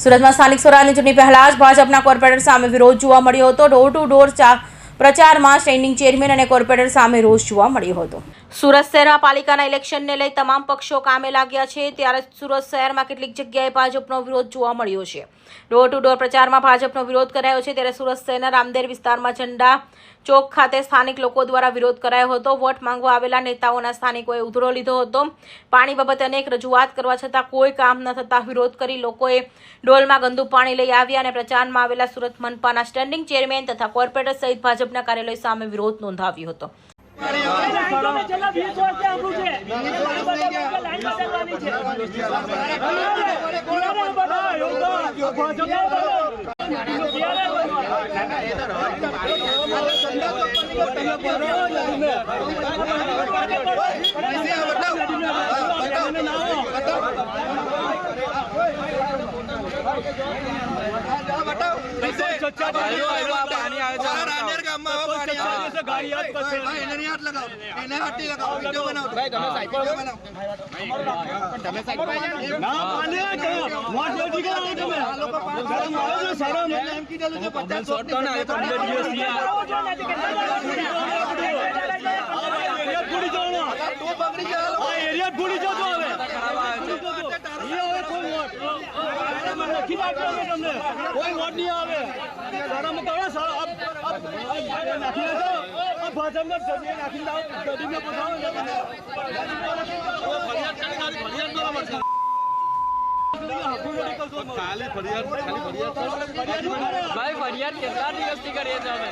સુરતમાં સ્થાનિક સ્વરાજની ચૂંટણી પહેલા જ ભાજપના કોર્પોરેટર સામે વિરોધ જોવા મળ્યો હતો। ડોર ટુ ડોર પ્રચારમાં સ્ટેન્ડિંગ ચેરમેન અને કોર્પોરેટર સામે રોષ જોવા મળ્યો હતો। સુરત શહેરમાં પાલિકાના ઇલેક્શનને લઈ તમામ પક્ષો કામે લાગ્યા છે, ત્યારે સુરત શહેરમાં કેટલીક જગ્યાએ ભાજપનો વિરોધ જોવા મળ્યો છે। ડોર ટુ ડોર પ્રચારમાં ભાજપનો વિરોધ કરાયો છે, ત્યારે સુરત શહેરના રામદેર વિસ્તારમાં ઝંડા ચોક ખાતે સ્થાનિક લોકો દ્વારા વિરોધ કરાયો હતો। વોટ માંગવા આવેલા નેતાઓના સ્થાનિકોએ ઉધડો લીધો હતો। પાણી બાબતે અનેક રજૂઆત કરવા છતાં કોઈ કામ ન થતા વિરોધ કરી લોકોએ ડોલમાં ગંદુ પાણી લઈ આવ્યા અને પ્રચારમાં આવેલા સુરત મનપાના સ્ટેન્ડિંગ ચેરમેન તથા કોર્પોરેટર સહિત ભાજપના કાર્યાલય સામે વિરોધ નોંધાવ્યો હતો। कोई वोट नहीं आवे सारा मुकाबला सारा अब नाखी दो अब भाजपा में जल्दी नाखी दो जल्दी में बताओ खाली फरियाद भाई फरियाद કેટલા દિવસથી કરીએ છે અમે